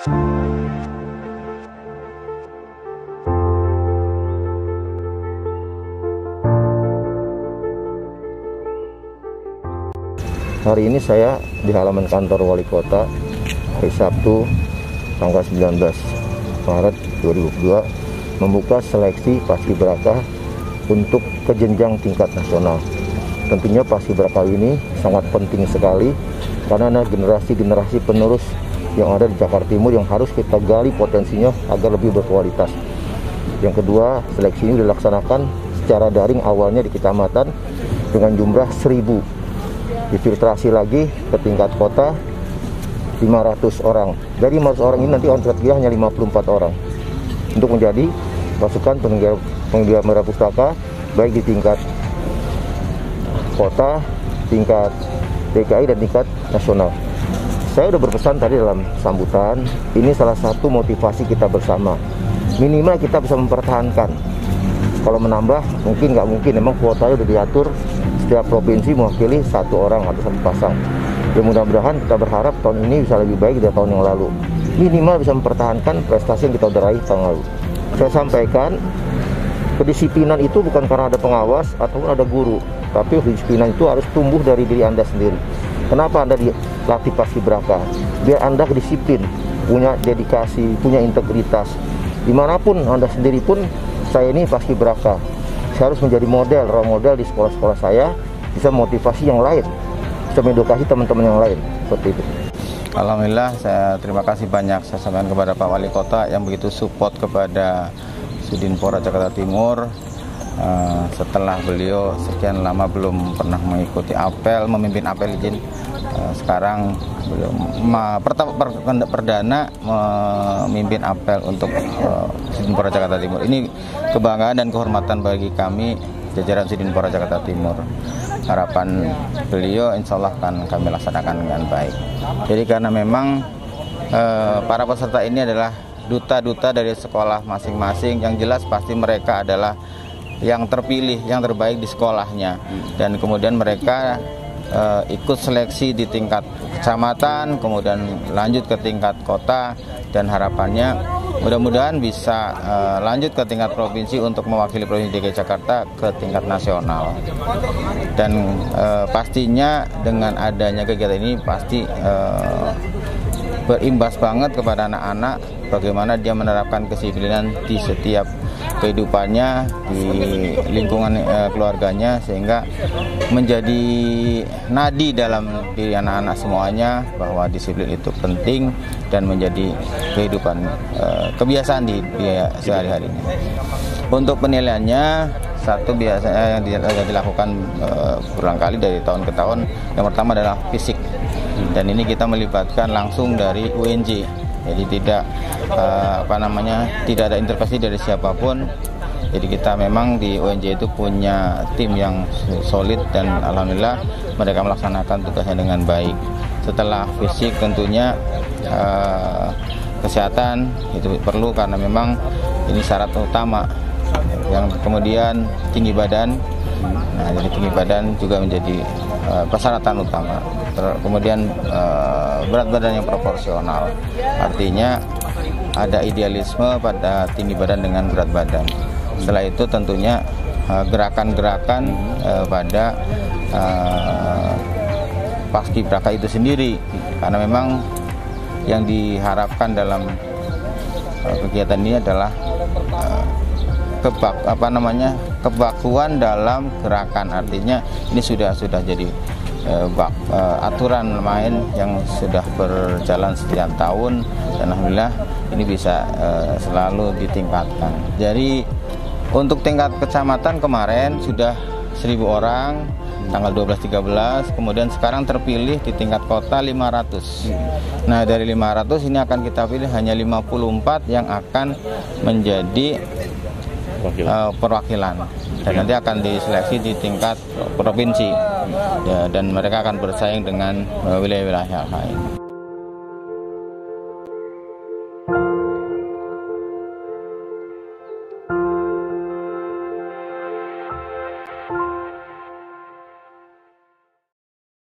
Hari ini saya di halaman kantor Wali Kota, hari Sabtu tanggal 19 Maret 2022, membuka seleksi Paskibraka untuk ke jenjang tingkat nasional. Tentunya Paskibraka ini sangat penting sekali karena ada generasi-generasi penerus yang ada di Jakarta Timur yang harus kita gali potensinya agar lebih berkualitas. Yang kedua, seleksi ini dilaksanakan secara daring awalnya di kecamatan dengan jumlah 1000. Difiltrasi lagi ke tingkat kota 500 orang. Dari 500 orang ini nanti terpilih hanya 54 orang untuk menjadi pasukan penyelenggara pustaka baik di tingkat kota, tingkat DKI dan tingkat nasional. Saya sudah berpesan tadi dalam sambutan, ini salah satu motivasi kita bersama. Minimal kita bisa mempertahankan. Kalau menambah mungkin nggak mungkin, memang kuotanya sudah diatur. Setiap provinsi mewakili satu orang atau satu pasang. Ya mudah-mudahan kita berharap tahun ini bisa lebih baik dari tahun yang lalu. Minimal bisa mempertahankan prestasi yang kita udah raih tahun lalu. Saya sampaikan, kedisiplinan itu bukan karena ada pengawas ataupun ada guru, tapi kedisiplinan itu harus tumbuh dari diri Anda sendiri. Kenapa Anda dilatih Paskibraka? Biar Anda disiplin, punya dedikasi, punya integritas. Dimanapun Anda sendiri pun, saya ini Paskibraka. Saya harus menjadi model, role model di sekolah-sekolah saya, bisa motivasi yang lain, bisa mengedukasi teman-teman yang lain, seperti itu. Alhamdulillah, saya terima kasih banyak saya sampaikan kepada Pak Wali Kota yang begitu support kepada Sudinpora Jakarta Timur. Setelah beliau sekian lama belum pernah mengikuti apel, memimpin apel izin, sekarang beliau perdana memimpin apel untuk Sudinpora Jakarta Timur. Ini kebanggaan dan kehormatan bagi kami jajaran Sudinpora Jakarta Timur. Harapan beliau insya Allah akan kami laksanakan dengan baik. Jadi karena memang para peserta ini adalah duta-duta dari sekolah masing-masing, yang jelas pasti mereka adalah yang terpilih, yang terbaik di sekolahnya, dan kemudian mereka ikut seleksi di tingkat kecamatan, kemudian lanjut ke tingkat kota, dan harapannya mudah-mudahan bisa lanjut ke tingkat provinsi untuk mewakili Provinsi DKI Jakarta ke tingkat nasional. Dan pastinya dengan adanya kegiatan ini pasti berimbas banget kepada anak-anak, bagaimana dia menerapkan kedisiplinan di setiap kehidupannya, di lingkungan keluarganya, sehingga menjadi nadi dalam diri anak-anak semuanya bahwa disiplin itu penting dan menjadi kehidupan kebiasaan di sehari-hari ini. Untuk penilaiannya, satu biasanya yang dilakukan berulang kali dari tahun ke tahun. Yang pertama adalah fisik, dan ini kita melibatkan langsung dari UNJ. Jadi tidak tidak ada intervensi dari siapapun. Jadi kita memang di UNJ itu punya tim yang solid, dan alhamdulillah mereka melaksanakan tugasnya dengan baik. Setelah fisik tentunya kesehatan itu perlu, karena memang ini syarat utama. Yang kemudian tinggi badan. Nah, jadi tinggi badan juga menjadi persyaratan utama. Kemudian berat badan yang proporsional, artinya ada idealisme pada tinggi badan dengan berat badan. Setelah itu tentunya gerakan-gerakan pada Paskibraka itu sendiri, karena memang yang diharapkan dalam kegiatan ini adalah kebakuan dalam gerakan. Artinya ini sudah jadi aturan main yang sudah berjalan sekian tahun, dan alhamdulillah ini bisa selalu ditingkatkan. Jadi untuk tingkat kecamatan kemarin sudah 1000 orang tanggal 12-13, kemudian sekarang terpilih di tingkat kota 500. Nah, dari 500 ini akan kita pilih hanya 54 yang akan menjadi perwakilan, dan nanti akan diseleksi di tingkat provinsi, ya, dan mereka akan bersaing dengan wilayah-wilayah lain.